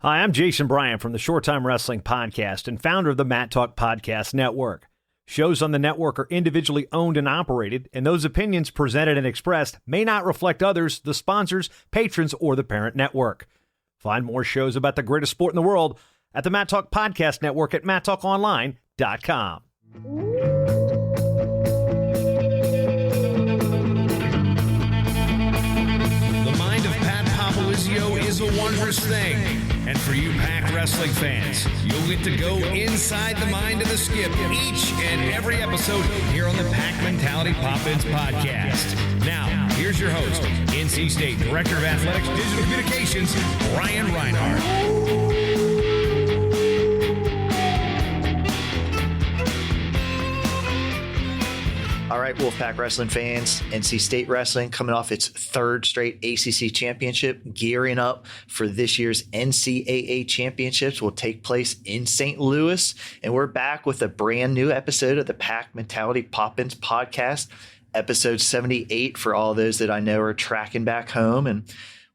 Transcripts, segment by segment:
Hi, I'm Jason Bryant from the Short-Time Wrestling Podcast and founder of the Mat Talk Podcast Network. Shows on the network are individually owned and operated, and those opinions presented and expressed may not reflect others, the sponsors, patrons, or the parent network. Find more shows about the greatest sport in the world at the Mat Talk Podcast Network at mattalkonline.com. The mind of Pat Popolizio is a wondrous thing. And for you Pack Wrestling fans, you'll get to go inside the mind of the Skip each and every episode here on the Pack Mentality Pop-Ins podcast. Now, here's your host, NC State Director of Athletics Digital Communications, Brian Reinhardt. All right, Wolfpack Wrestling fans, NC State Wrestling coming off its third straight ACC Championship, gearing up for this year's NCAA Championships will take place in St. Louis. And we're back with a brand new episode of the Pack Mentality Pop-Ins podcast, episode 78 for all those that I know are tracking back home. And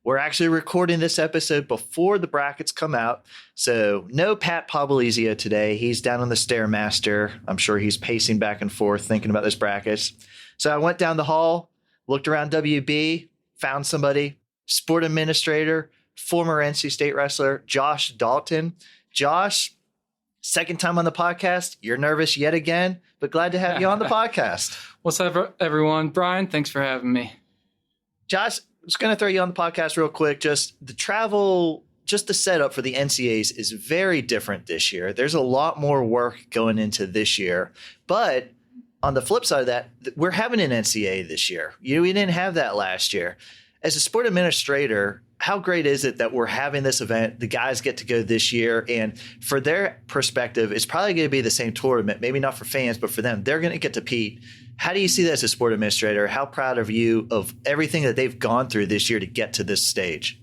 we're actually recording this episode before the brackets come out. So no Pat Popolizio today. He's down on the Stairmaster. I'm sure he's pacing back and forth thinking about those brackets. So I went down the hall, looked around WB, found somebody, sport administrator, former NC State wrestler, Josh Dalton. Josh, second time on the podcast. You're nervous yet again, but glad to have you on the podcast. What's up, everyone? Brian, thanks for having me. Josh, I'm just going to throw you on the podcast real quick. Just the travel, just the setup for the NCAAs is very different this year. There's a lot more work going into this year. But on the flip side of that, we're having an NCAA this year. We didn't have that last year. As a sport administrator, how great is it that we're having this event? The guys get to go this year. And for their perspective, it's probably going to be the same tournament. Maybe not for fans, but for them, they're going to get to compete. How do you see that as a sport administrator? How proud are you of everything that they've gone through this year to get to this stage?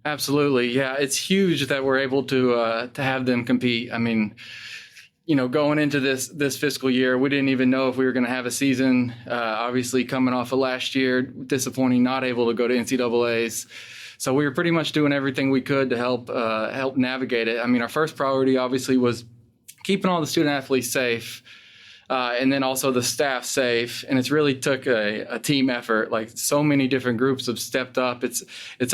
Absolutely. Yeah, it's huge that we're able to have them compete. I mean, going into this fiscal year, we didn't even know if we were going to have a season. Obviously, coming off of last year, disappointing, not able to go to NCAAs. So we were pretty much doing everything we could to help navigate it. I mean, our first priority obviously was keeping all the student athletes safe. And then also the staff safe. And it's really took a team effort. Like so many different groups have stepped up. It's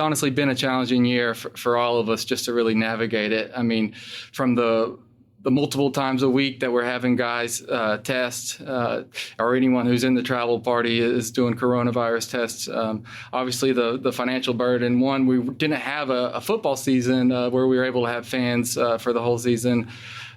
honestly been a challenging year for all of us just to really navigate it. I mean, from the multiple times a week that we're having guys test, or anyone who's in the travel party is doing coronavirus tests. Obviously, the financial burden. One, we didn't have a football season where we were able to have fans for the whole season.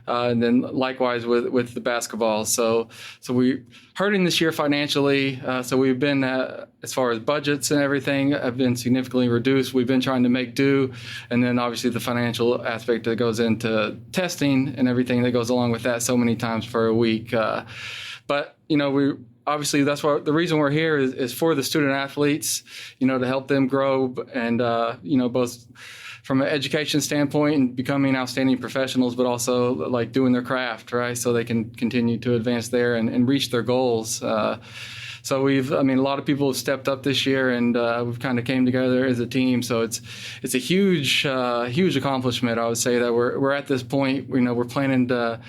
And then likewise with the basketball. So we hurting this year financially. So we've been, as far as budgets and everything, have been significantly reduced. We've been trying to make do. And then obviously the financial aspect that goes into testing and everything that goes along with that so many times for a week. But, we obviously that's why the reason we're here is for the student athletes, to help them grow and, both from an education standpoint and becoming outstanding professionals, but also like doing their craft, right? So they can continue to advance there and reach their goals. So a lot of people have stepped up this year and we've kind of came together as a team. So it's a huge accomplishment. I would say that we're at this point, we're planning to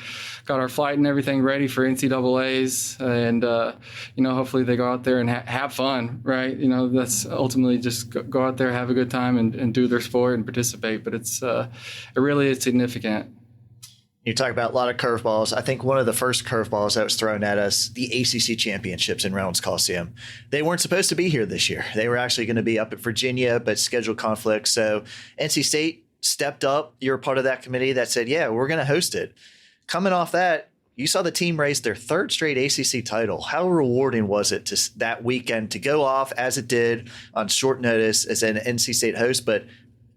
got our flight and everything ready for NCAAs and, hopefully they go out there and have fun, right? That's ultimately just go out there, have a good time and do their sport and participate. But it really is significant. You talk about a lot of curveballs. I think one of the first curveballs that was thrown at us, the ACC Championships in Reynolds Coliseum. They weren't supposed to be here this year. They were actually going to be up at Virginia, but schedule conflicts. So NC State stepped up. You're a part of that committee that said, yeah, we're going to host it. Coming off that, you saw the team raise their third straight ACC title. How rewarding was it to that weekend to go off as it did on short notice as an NC State host? But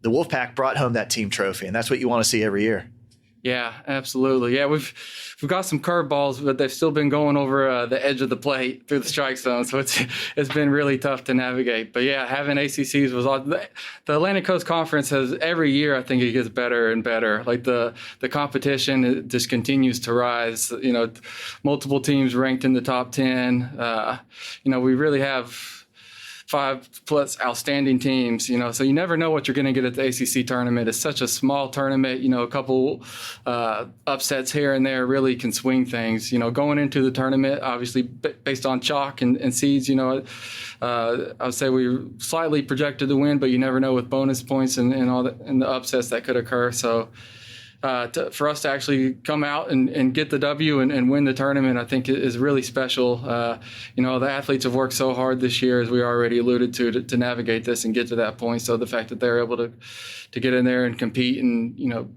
the Wolfpack brought home that team trophy, and that's what you want to see every year. Yeah, absolutely. Yeah, we've got some curveballs, but they've still been going over the edge of the plate through the strike zone. So it's been really tough to navigate. But yeah, having ACCs was awesome. The Atlantic Coast Conference has every year. I think it gets better and better. Like the competition it just continues to rise. Multiple teams ranked in the top 10. We really have 5+ outstanding teams, so you never know what you're going to get at the ACC tournament. It's such a small tournament, a couple upsets here and there really can swing things. Going into the tournament, obviously based on chalk and seeds, I would say we slightly projected to win, but you never know with bonus points and all and the upsets that could occur. So for us to actually come out and get the W and win the tournament, I think is really special. The athletes have worked so hard this year, as we already alluded to navigate this and get to that point. So the fact that they're able to get in there and compete and,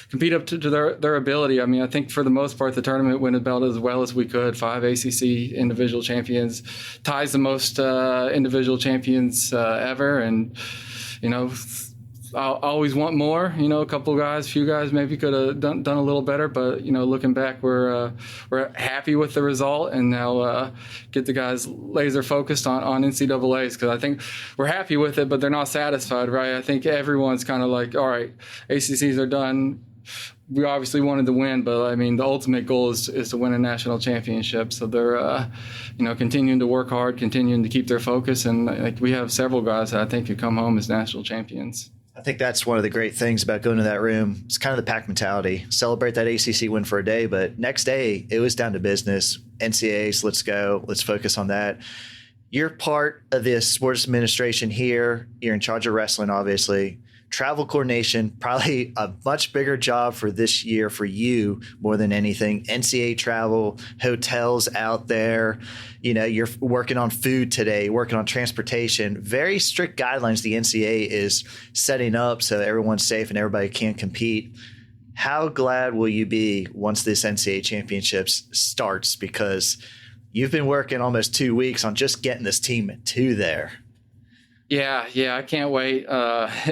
compete up to their ability. I mean, I think for the most part, the tournament went about as well as we could. 5 ACC individual champions, ties the most individual champions ever. And, I'll always want more. A few guys maybe could have done a little better, but looking back, we're happy with the result, and now get the guys laser focused on NCAA's, because I think we're happy with it, but they're not satisfied, right? I think everyone's kind of like, all right, ACCs are done. We obviously wanted to win, but I mean, the ultimate goal is to win a national championship. So they're, continuing to work hard, continuing to keep their focus, and we have several guys that I think could come home as national champions. I think that's one of the great things about going to that room. It's kind of the pack mentality. Celebrate that ACC win for a day, but next day it was down to business. NCAAs, let's go. Let's focus on that. You're part of the sports administration here. You're in charge of wrestling, obviously. Travel coordination, probably a much bigger job for this year for you more than anything. NCAA travel, hotels out there. You're working on food today, working on transportation. Very strict guidelines the NCAA is setting up so everyone's safe and everybody can compete. How glad will you be once this NCAA championships starts? Because you've been working almost 2 weeks on just getting this team to there. Yeah, I can't wait to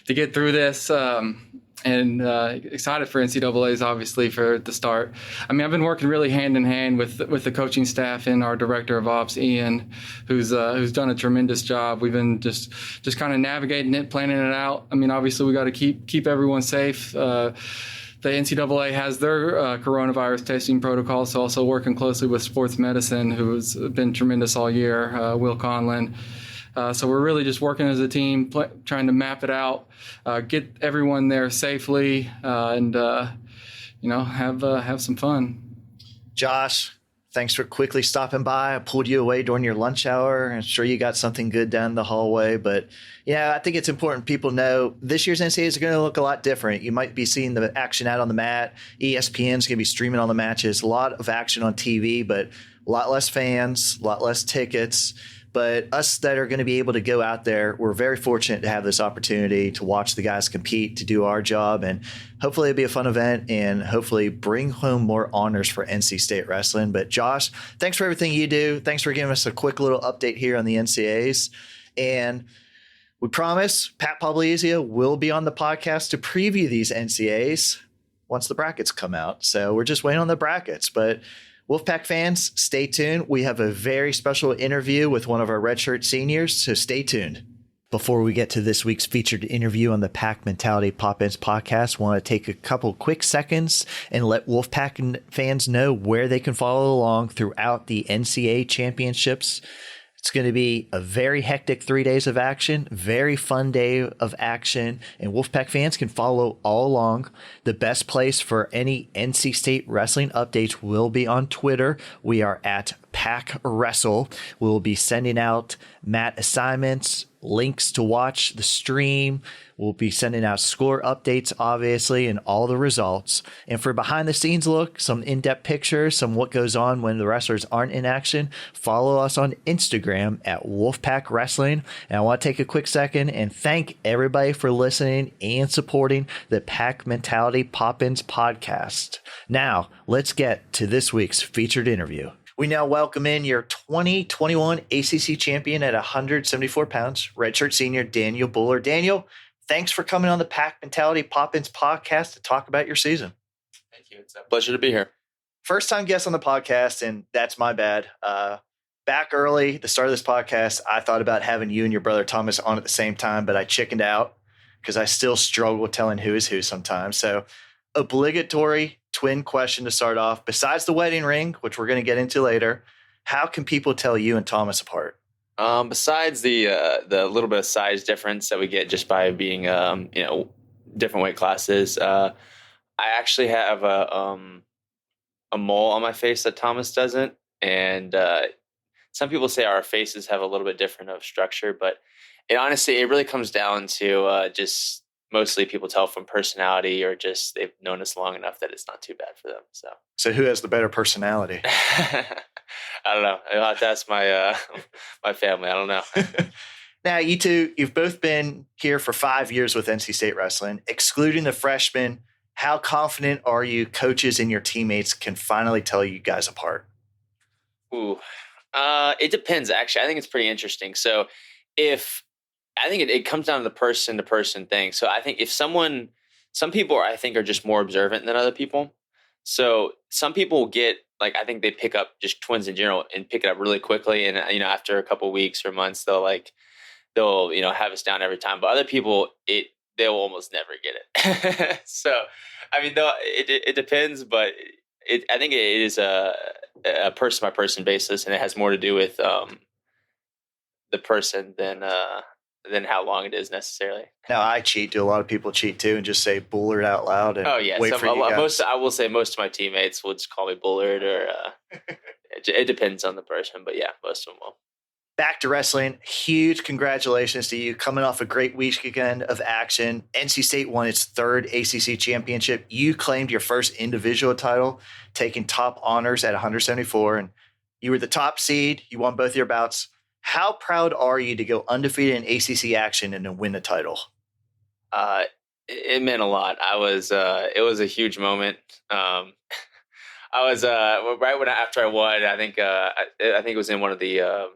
get through this, and excited for NCAA's, obviously, for the start. I mean, I've been working really hand in hand with the coaching staff and our director of ops, Ian, who's done a tremendous job. We've been just kind of navigating it, planning it out. I mean, obviously, we got to keep everyone safe. The NCAA has their coronavirus testing protocol, so also working closely with sports medicine, who's been tremendous all year, Will Conlon. So we're really just working as a team, trying to map it out, get everyone there safely, and have some fun. Josh, thanks for quickly stopping by. I pulled you away during your lunch hour. I'm sure you got something good down the hallway. But, I think it's important people know this year's NCAA is going to look a lot different. You might be seeing the action out on the mat. ESPN's going to be streaming all the matches. A lot of action on TV, but a lot less fans, a lot less tickets. But us that are going to be able to go out there, we're very fortunate to have this opportunity to watch the guys compete, to do our job, and hopefully it'll be a fun event and hopefully bring home more honors for NC State wrestling. But Josh, thanks for everything you do. Thanks for giving us a quick little update here on the NCAAs. And we promise Pat Popolizio will be on the podcast to preview these NCAAs once the brackets come out. So we're just waiting on the brackets. But Wolfpack fans, stay tuned. We have a very special interview with one of our redshirt seniors, so stay tuned. Before we get to this week's featured interview on the Pack Mentality Pop-Ins podcast, I want to take a couple quick seconds and let Wolfpack fans know where they can follow along throughout the NCAA championships. It's going to be a very hectic 3 days of action, very fun day of action, and Wolfpack fans can follow all along. The best place for any NC State wrestling updates will be on Twitter. We are at Pack Wrestle. We'll be sending out mat assignments, links to watch the stream. We'll be sending out score updates, obviously, and all the results. And for behind the scenes look, some in-depth pictures, some what goes on when the wrestlers aren't in action, follow us on Instagram at Wolfpack Wrestling. And I want to take a quick second and thank everybody for listening and supporting the Pack Mentality Pop-Ins podcast. Now, let's get to this week's featured interview. We now welcome in your 2021 ACC champion at 174 pounds, redshirt senior Daniel Bullard. Daniel, thanks for coming on the Pack Mentality Pop-Ins podcast to talk about your season. Thank you. It's a pleasure to be here. First time guest on the podcast, and that's my bad. Back early, the start of this podcast, I thought about having you and your brother Thomas on at the same time, but I chickened out because I still struggle telling who is who sometimes. So obligatory twin question to start off. Besides the wedding ring, which we're going to get into later, how can people tell you and Thomas apart? Besides the little bit of size difference that we get just by being different weight classes, I actually have a mole on my face that Thomas doesn't, and some people say our faces have a little bit different of structure, but it really comes down to just mostly people tell from personality or just they've known us long enough that it's not too bad for them. So who has the better personality? I don't know. I'll have to ask my my family. I don't know. Now, you two, you've both been here for 5 years with NC State Wrestling. Excluding the freshmen, how confident are you coaches and your teammates can finally tell you guys apart? Ooh. It depends, actually. I think it's pretty interesting. So I think it comes down to the person to person thing. So I think if some people I think are just more observant than other people. So some people get, like, I think they pick up just twins in general and pick it up really quickly. And, after a couple of weeks or months, they'll have us down every time. But other people, they'll almost never get it. So, it depends, but I think it is a person by person basis, and it has more to do with the person than how long it is necessarily. Now, I cheat. Do a lot of people cheat too and just say Bullard out loud? And wait for you guys? I will say most of my teammates will just call me Bullard, or it depends on the person, but yeah, most of them will. Back to wrestling. Huge congratulations to you coming off a great weekend of action. NC State won its third ACC championship. You claimed your first individual title, taking top honors at 174, and you were the top seed. You won both your bouts. How proud are you to go undefeated in ACC action and to win the title? It meant a lot. It was a huge moment. I was right after I won. I think it was in one of the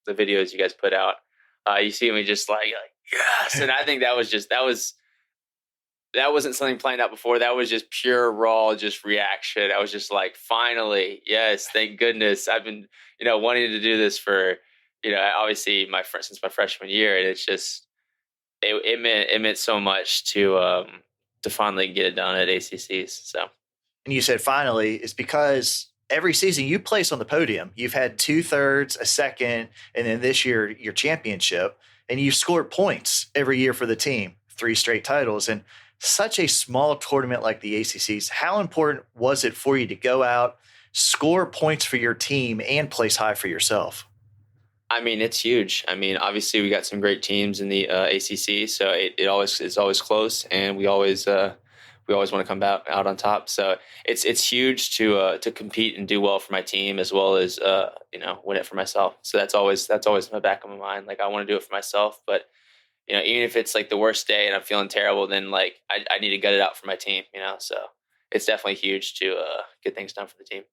videos you guys put out. You see me just like yes, and I think that wasn't something planned out before. That was just pure raw just reaction. I was just like, finally, yes, thank goodness. I've been wanting to do this for obviously since my freshman year, and it's just it meant so much to finally get it done at ACCs. So, and you said finally, it's because every season you place on the podium. You've had 2/3, a second, and then this year your championship, and you've scored points every year for the team, 3 straight titles. And such a small tournament like the ACCs, how important was it for you to go out, score points for your team, and place high for yourself? It's huge. Obviously we got some great teams in the ACC, so it's always close, and we always want to come out on top. So it's huge to compete and do well for my team, as well as win it for myself. So that's always in the back of my mind. Like, I want to do it for myself, but even if it's like the worst day and I'm feeling terrible, then like I need to gut it out for my team. So it's definitely huge to get things done for the team.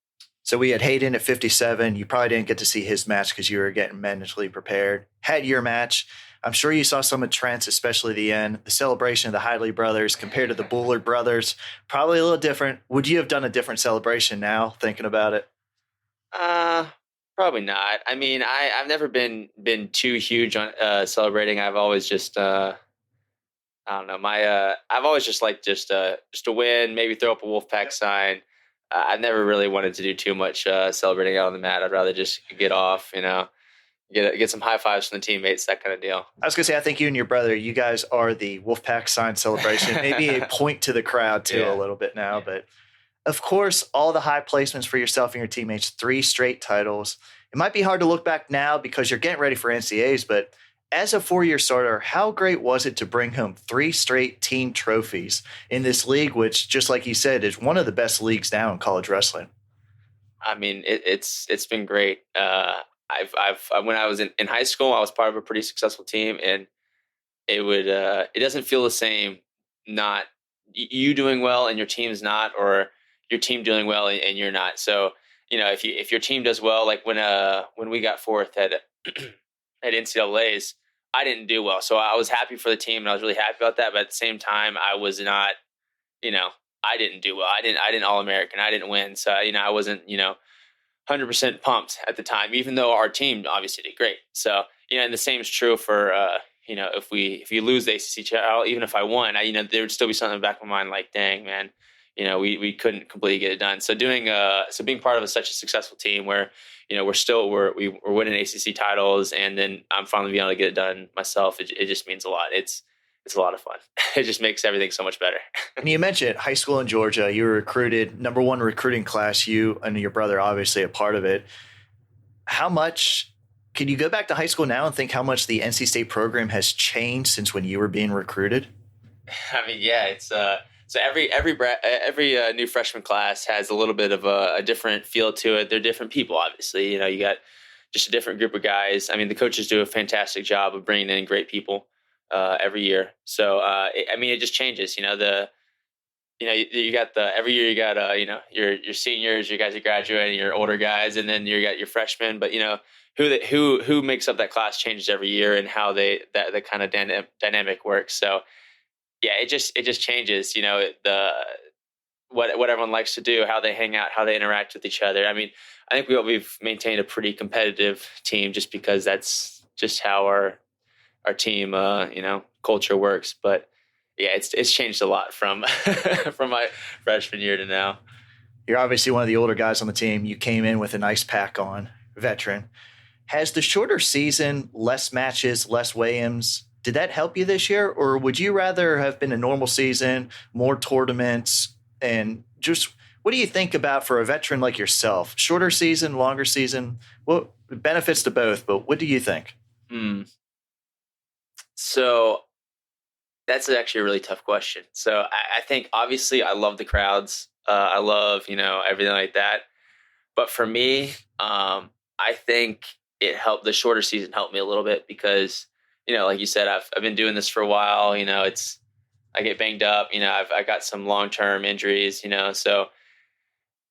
So we had Hayden at 57. You probably didn't get to see his match because you were getting mentally prepared. Had your match. I'm sure you saw some of Trent's, especially the end. The celebration of the Hidley brothers compared to the Bullard brothers, probably a little different. Would you have done a different celebration now, thinking about it? Probably not. I've never been too huge on celebrating. I've always just I don't know. I've always just liked just to win, maybe throw up a Wolfpack sign. I've never really wanted to do too much celebrating out on the mat. I'd rather just get off, get some high fives from the teammates, that kind of deal. I was going to say, I think you and your brother, you guys are the Wolfpack sign celebration. Maybe a point to the crowd too, a little bit now. But of course, all the high placements for yourself and your teammates, 3 straight titles. It might be hard to look back now because you're getting ready for NCAAs, but as a 4-year starter, how great was it to bring home 3 straight team trophies in this league, which, just like you said, is one of the best leagues now in college wrestling? It's been great. When I was in high school, I was part of a pretty successful team, and it doesn't feel the same not you doing well and your team's not, or your team doing well and you're not. So, if your team does well, like when we got 4th at NCAAs, I didn't do well. So I was happy for the team, and I was really happy about that. But at the same time, I was not, I didn't do well. I didn't All-American. I didn't win. So, I wasn't, 100% pumped at the time, even though our team obviously did great. So, and the same is true for, if you lose the ACC title, even if I won, there would still be something in the back of my mind like, dang, man, we couldn't completely get it done. So being part of such a successful team where, we're winning ACC titles, and then I'm finally being able to get it done myself. It just means a lot. It's a lot of fun. It just makes everything so much better. And you mentioned high school in Georgia. You were recruited, number one recruiting class, you and your brother obviously a part of it. How much can you go back to high school now and think how much the NC State program has changed since when you were being recruited? I mean, yeah, it's so every new freshman class has a little bit of a different feel to it. They're different people, obviously. You got just a different group of guys. I mean, the coaches do a fantastic job of bringing in great people every year. So it just changes. You got every year you got your seniors, you guys are graduating, your older guys, and then you got your freshmen. But who makes up that class changes every year, and how the kind of dynamic works. So yeah, it just changes. What everyone likes to do, how they hang out, how they interact with each other. I mean, I think we've maintained a pretty competitive team just because that's just how our team culture works. But yeah, it's changed a lot from from my freshman year to now. You're obviously one of the older guys on the team. You came in with a nice pack on, veteran. Has the shorter season, less matches, less weigh-ins, did that help you this year? Or would you rather have been a normal season, more tournaments? And just what do you think about for a veteran like yourself? Shorter season, longer season? Well, benefits to both, but what do you think? So that's actually a really tough question. So I think obviously I love the crowds. I love, everything like that. But for me, I think the shorter season helped me a little bit because, like you said, I've been doing this for a while. I get banged up. I got some long-term injuries. So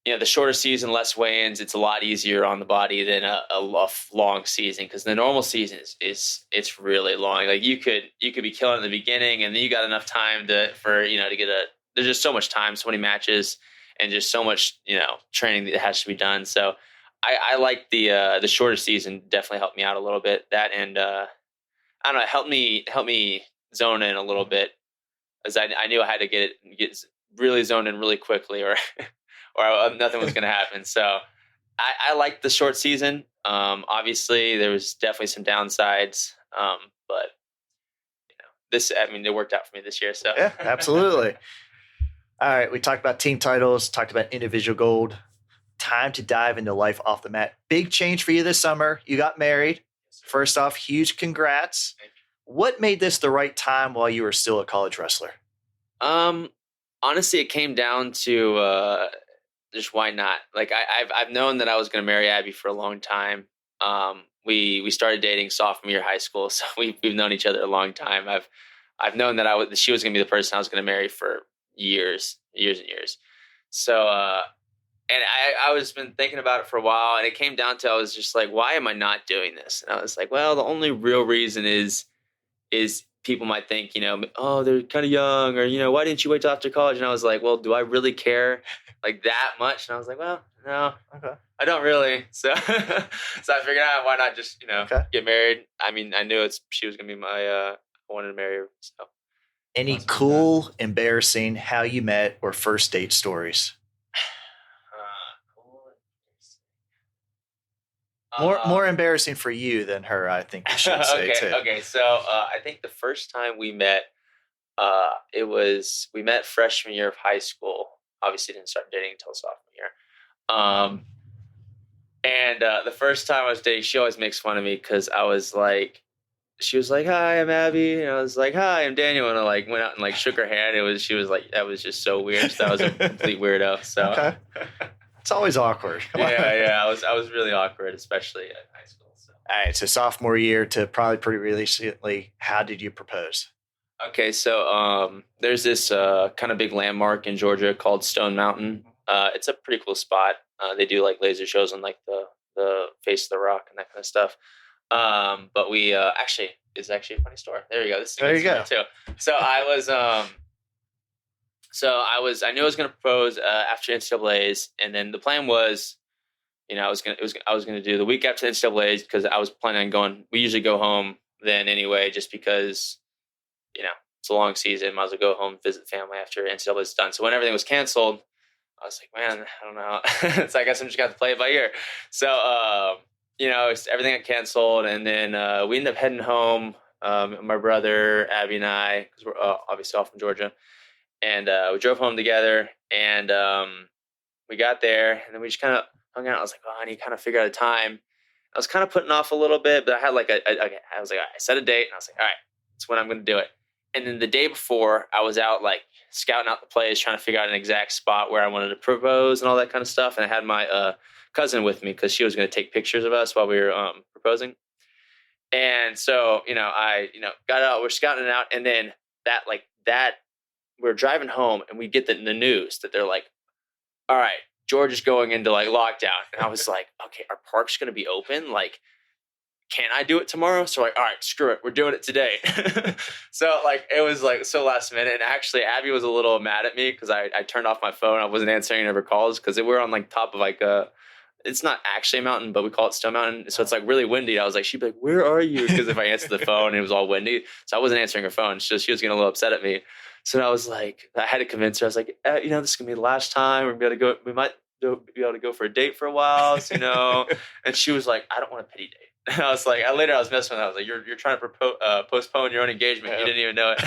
the shorter season, less weigh-ins. It's a lot easier on the body than a long season, because the normal season it's really long. Like you could be killing in the beginning, and then you got enough time to get there's just so much time, so many matches, and just so much training that has to be done. So I like the shorter season. Definitely helped me out a little bit. That, and I don't know, helped me zone in a little bit, as I knew I had to get really zoned in really quickly, or nothing was going to happen. So I liked the short season. Obviously there was definitely some downsides. But it worked out for me this year. So yeah, absolutely. All right. We talked about team titles, talked about individual gold. Time to dive into life off the mat. Big change for you this summer. You got married. First off, huge congrats. What made this the right time while you were still a college wrestler? Honestly, it came down to just why not? Like I've known that I was going to marry Abby for a long time. We started dating sophomore year of high school, so we've known each other a long time. I've known that she was going to be the person I was going to marry for years and years. So and I was been thinking about it for a while, and it came down to, I was just like, why am I not doing this? And I was like, well, the only real reason is people might think, oh, they're kind of young, or, why didn't you wait till after college? And I was like, well, do I really care like that much? And I was like, well, no, okay. I don't really. So I figured out, why not just, get married? I mean, I knew she was going to be I wanted to marry her. So. Any cool, embarrassing, how you met or first date stories? More embarrassing for you than her, I think you should say, too. Okay. So I think the first time we met, we met freshman year of high school. Obviously didn't start dating until sophomore year. And the first time I was dating, she always makes fun of me because she was like, "Hi, I'm Abby," and I was like, "Hi, I'm Daniel," and I went out and shook her hand. She was like, that was just so weird. So I was a complete weirdo. So. Okay. It's always awkward. Yeah. I was really awkward, especially at high school. So. All right. So sophomore year to probably pretty recently, how did you propose? Okay. So there's this kind of big landmark in Georgia called Stone Mountain. It's a pretty cool spot. They do laser shows on the face of the rock and that kind of stuff. But we it's actually a funny story. There you go. There you go. Too. So I knew I was going to propose after NCAA's, and then the plan was, I was going to do the week after the NCAA's, because I was planning on going. We usually go home then anyway, just because, it's a long season. Might as well go home, visit family after NCAA is done. So when everything was canceled, I was like, man, I don't know. So I guess I'm just got to play it by ear. So, everything got canceled. And then we ended up heading home, my brother, Abby, and I, because we're obviously all from Georgia. And we drove home together. And we got there. And then we just kind of hung out. I was like, I need to kind of figure out a time. I was kind of putting off a little bit, but I had I was like, I set a date. And I was like, all right, that's when I'm going to do it. And then the day before, I was out scouting out the place, trying to figure out an exact spot where I wanted to propose and all that kind of stuff. And I had my cousin with me because she was going to take pictures of us while we were proposing. And so, I got out, we're scouting it out. And then we're driving home and we get the news that they're like, all right, Georgia's going into lockdown. And I was like, okay, our park's going to be open. Can I do it tomorrow? So all right, screw it. We're doing it today. So it was so last minute. And actually Abby was a little mad at me because I turned off my phone. I wasn't answering any of her calls because we're on top of it's not actually a mountain, but we call it Stone Mountain. So it's really windy. I was like, she'd be like, where are you? Because if I answered the phone, it was all windy. So I wasn't answering her phone. She was getting a little upset at me. So I was like, I had to convince her. I was like, this is going to be the last time. We might be able to go for a date for a while, And she was like, I don't want a pity date. And I was like, later I was messing with her. I was like, you're trying to postpone your own engagement. Yeah. You didn't even know it.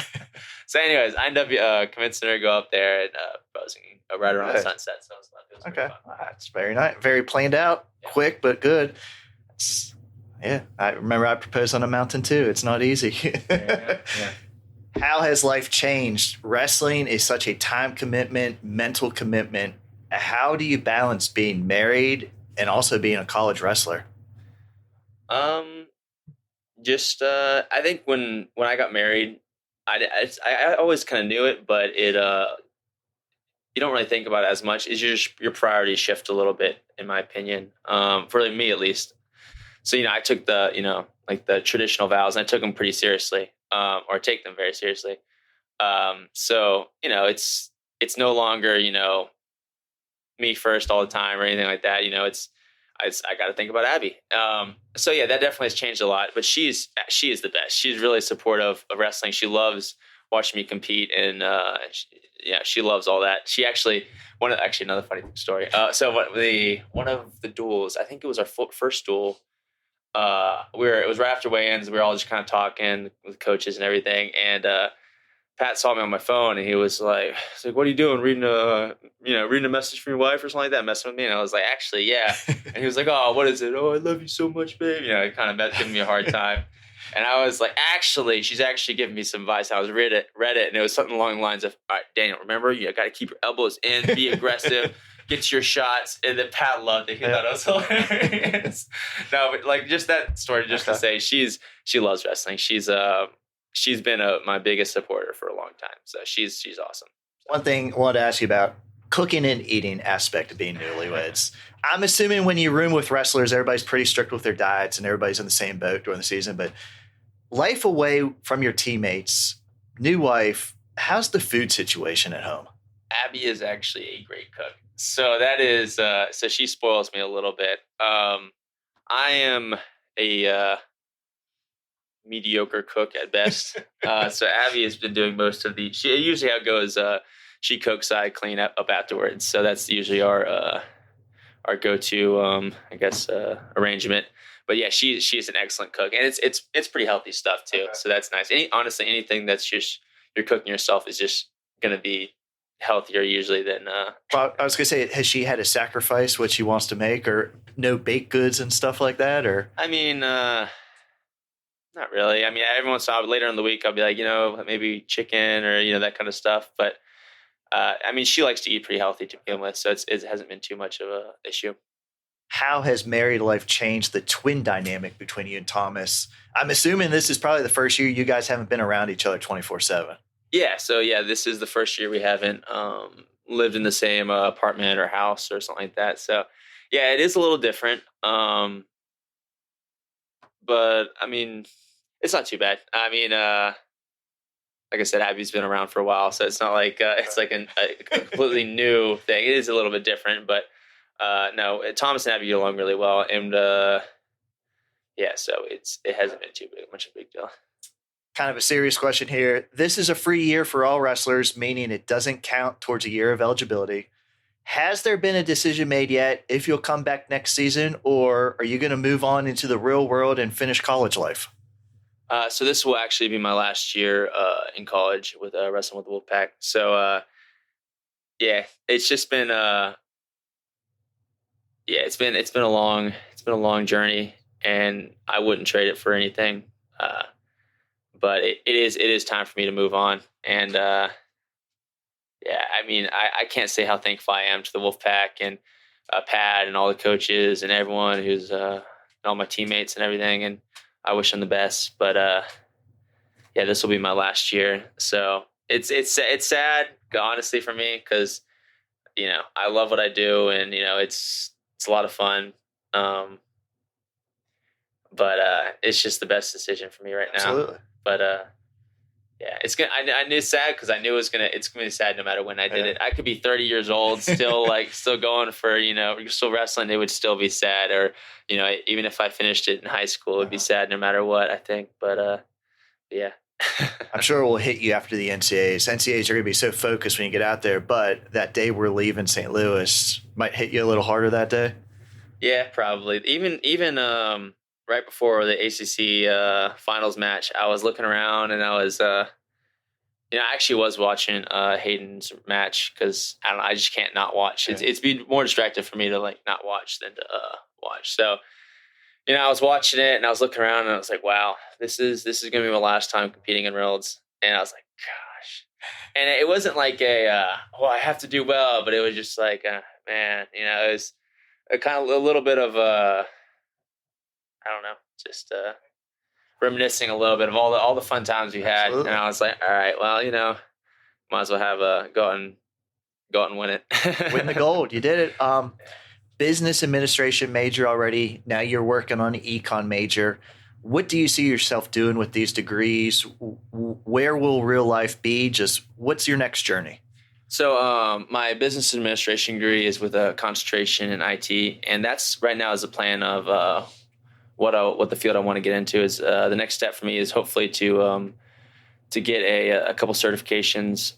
So anyways, I ended up convincing her to go up there and proposing right around sunset. So it was okay. That's very nice. Very planned out, quick, but good. I remember I proposed on a mountain too. It's not easy. Yeah. How has life changed? Wrestling is such a time commitment, mental commitment. How do you balance being married and also being a college wrestler? I think when I got married, I always kind of knew it, but it, you don't really think about it as much. Your priorities shift a little bit, in my opinion, for me at least. So, I took the, the traditional vows and I took them pretty seriously, or take them very seriously. So, it's no longer, me first all the time or anything like that. I got to think about Abby. So yeah, that definitely has changed a lot, but she is the best. She's really supportive of wrestling. She loves watching me compete and, she loves all that. She another funny story. So one of the duels, I think it was our first duel. It was right after weigh-ins. We were all just kind of talking with coaches and everything. And, Pat saw me on my phone and he was like, what are you doing? Reading a message from your wife or something like that, messing with me. And I was like, actually, yeah. And he was like, oh, what is it? Oh, I love you so much, babe. Kind of giving me a hard time. And I was like, actually, she's actually giving me some advice. I was read it. And it was something along the lines of, all right, Daniel, remember, you got to keep your elbows in, be aggressive, get to your shots. And then Pat loved it. He thought it was hilarious. No, but just that story, to say she loves wrestling. She's been my biggest supporter for a long time. So she's awesome. One thing I wanted to ask you about cooking and eating aspect of being newlyweds. I'm assuming when you room with wrestlers, everybody's pretty strict with their diets and everybody's in the same boat during the season. But life away from your teammates, new wife, how's the food situation at home? Abby is actually a great cook. So that is, so she spoils me a little bit. I am a mediocre cook at best. So Abby has been doing most of usually how it goes, she cooks, I clean up afterwards. So that's usually our go-to, arrangement. But yeah, she's an excellent cook, and it's pretty healthy stuff too. Okay. So that's nice. Honestly, anything that's just you're cooking yourself is just going to be healthier usually than. Well, I was going to say, has she had to sacrifice what she wants to make, or no baked goods and stuff like that, or? I mean, not really. I mean, every once in a while, later in the week, I'll be like, maybe chicken or that kind of stuff. But I mean, she likes to eat pretty healthy to begin with, so it hasn't been too much of a issue. How has married life changed the twin dynamic between you and Thomas? I'm assuming this is probably the first year you guys haven't been around each other 24/7. Yeah. So yeah, this is the first year we haven't lived in the same apartment or house or something like that. So yeah, it is a little different. But I mean, it's not too bad. I mean, like I said, Abby's been around for a while, so it's not like it's like a completely new thing. It is a little bit different, but no, Thomas and Abby get along really well, and yeah, so it hasn't been too much of a big deal. kind of a serious question here. This is a free year for all wrestlers, meaning it doesn't count towards a year of eligibility. Has there been a decision made yet if you'll come back next season, or are you going to move on into the real world and finish college life? So this will actually be my last year in college with wrestling with the Wolfpack. So yeah, it's just been it's been a long journey, and I wouldn't trade it for anything. But it is time for me to move on. And I mean, I can't say how thankful I am to the Wolfpack and Pat and all the coaches and everyone who's all my teammates and everything. And I wish them the best. But this will be my last year. So it's sad, honestly, for me, because I love what I do, and it's a lot of fun. But it's just the best decision for me right now. Absolutely. But it's gonna. I knew it's sad because I knew it's gonna be sad no matter when I did it. I could be 30 years old, still still going for still wrestling. It would still be sad, or even if I finished it in high school, it would be sad no matter what, I think. But yeah. I'm sure it will hit you after the NCAAs. NCAAs are going to be so focused when you get out there, but that day we're leaving St. Louis might hit you a little harder that day. Yeah, probably. Even right before the ACC finals match, I was looking around, and I was, I actually was watching Hayden's match because I just can't not watch. It's been more distracted for me to not watch than to watch. So, I was watching it, and I was looking around, and I was like, wow, this is going to be my last time competing in Worlds. And I was like, gosh. And it wasn't like I have to do well, but it was just like, man, it was a kind of a little bit of I don't know, just reminiscing a little bit of all the fun times we had. Absolutely. And I was like, all right, well, might as well have go out and win it. Win the gold. You did it. Business administration major already. Now you're working on an econ major. What do you see yourself doing with these degrees? Where will real life be? Just what's your next journey? So my business administration degree is with a concentration in IT, and that's right now is a plan of what the field I want to get into. Is the next step for me is hopefully to get a couple certifications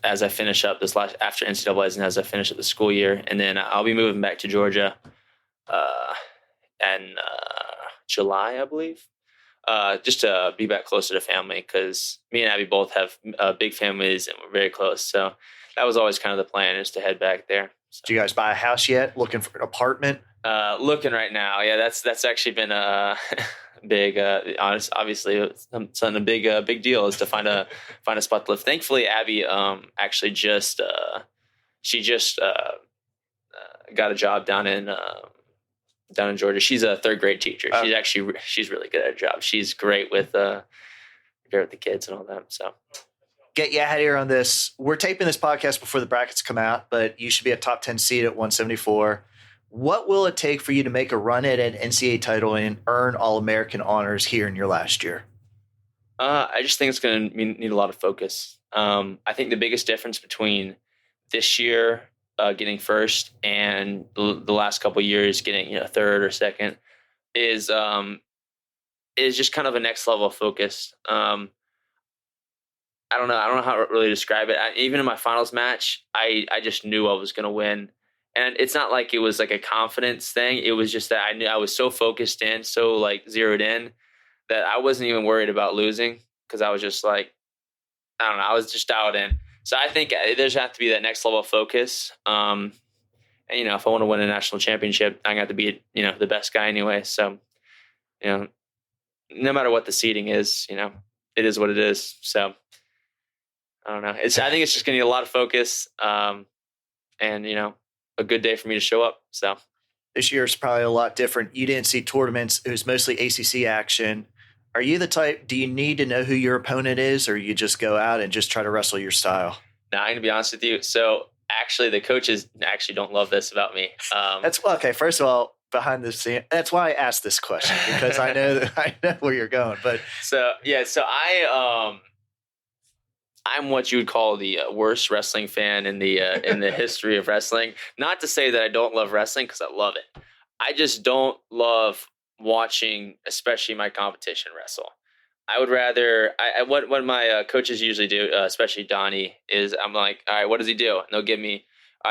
as I finish up after NCAA's and as I finish up the school year, and then I'll be moving back to Georgia in July, I believe, just to be back closer to family, because me and Abby both have big families and we're very close. So that was always kind of the plan, is to head back there. So. Did you guys buy a house yet? Looking for an apartment? Looking right now. Yeah, that's actually been a big, obviously something a big deal is to find a spot to live. Thankfully, Abby actually just got a job down in Georgia. She's a third grade teacher. She's really good at her job. She's great with the kids and all that. So get you out here on this. We're taping this podcast before the brackets come out, but you should be a top 10 seed at 174. What will it take for you to make a run at an NCAA title and earn All-American honors here in your last year? I just think it's going to need a lot of focus. I think the biggest difference between this year getting first and the last couple of years getting third or second is just kind of a next level of focus. I don't know how to really describe it. Even in my finals match, I just knew I was going to win. And it's not like it was like a confidence thing. It was just that I knew I was so focused in, so zeroed in, that I wasn't even worried about losing, because I was just I don't know, I was just dialed in. So I think there's have to be that next level of focus. And if I want to win a national championship, I'm gonna have to be the best guy anyway. So no matter what the seeding is, it is what it is. So I don't know. I think it's just gonna need a lot of focus. And a good day for me to show up. So this year's probably a lot different. You didn't see tournaments. It was mostly ACC action. Are you the type, do you need to know who your opponent is, or you just go out and just try to wrestle your style? No, I'm going to be honest with you. So actually the coaches actually don't love this about me. That's okay. First of all, behind the scene, that's why I asked this question, because I know where you're going, but so I'm what you would call the worst wrestling fan in the history of wrestling. Not to say that I don't love wrestling, because I love it. I just don't love watching, especially my competition, wrestle. I would rather, what my coaches usually do, especially Donnie, is I'm like, all right, what does he do? And they'll give me,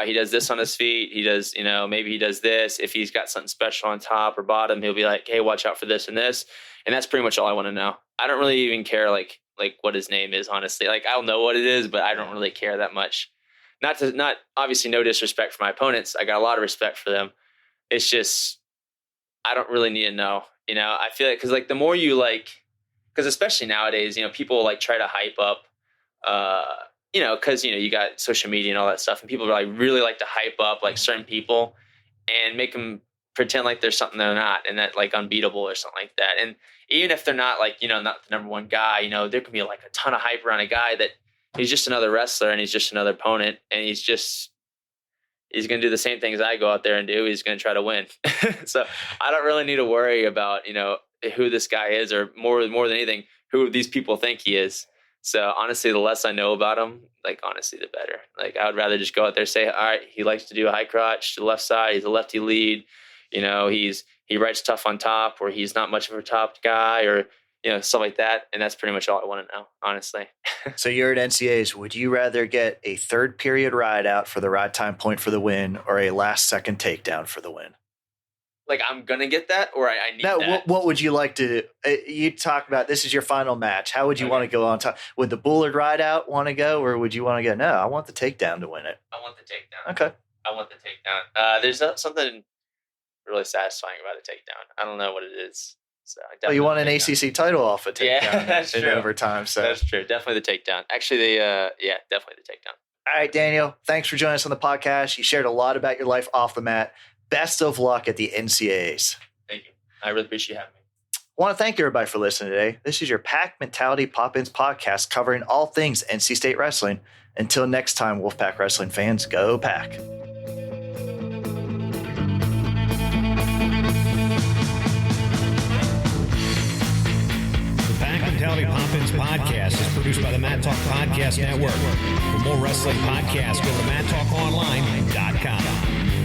he does this on his feet. He does, maybe he does this. If he's got something special on top or bottom, he'll be like, hey, watch out for this and this. And that's pretty much all I want to know. I don't really even care like what his name is, honestly. Like, I'll know what it is, but I don't really care that much. Not obviously no disrespect for my opponents. I got a lot of respect for them. It's just, I don't really need to know, I feel like, cause like the more you because especially nowadays, people like try to hype up, because, you got social media and all that stuff, and people really like to hype up like certain people and make them pretend like there's something they're not, and that like unbeatable or something like that. And even if they're not not the number one guy, there can be like a ton of hype around a guy that he's just another wrestler and he's just another opponent, and he's going to do the same things I go out there and do. He's going to try to win. So I don't really need to worry about, who this guy is, or more than anything, who these people think he is. So honestly, the less I know about him, honestly, the better. I would rather just go out there and say, all right, he likes to do a high crotch to the left side. He's a lefty lead. He writes tough on top, or he's not much of a top guy, or, stuff like that. And that's pretty much all I want to know, honestly. So you're at NCAAs. Would you rather get a third period ride out for the ride time point for the win, or a last second takedown for the win? I'm going to get that, or I need that? What would you like to do? You talk about this is your final match. How would you want to go on top? Would the Bullard ride out want to go, or would you want to go, no, I want the takedown to win it? I want the takedown. Okay. I want the takedown. There's something really satisfying about a takedown. I don't know what it is. So you won an ACC title off a takedown that's in true. overtime. So that's true. Definitely the takedown. Actually, definitely the takedown. All right, Daniel, thanks for joining us on the podcast. You shared a lot about your life off the mat. Best of luck at the NCAAs. Thank you. I really appreciate having me. I want to thank everybody for listening today. This is your Pack Mentality Pop-Ins podcast covering all things NC State wrestling. Until next time, Wolfpack Wrestling fans, go Pack. The Pack Mentality Pop-Ins podcast is produced by the Mat Talk Podcast Network. For more wrestling podcasts, go to MatTalkOnline.com.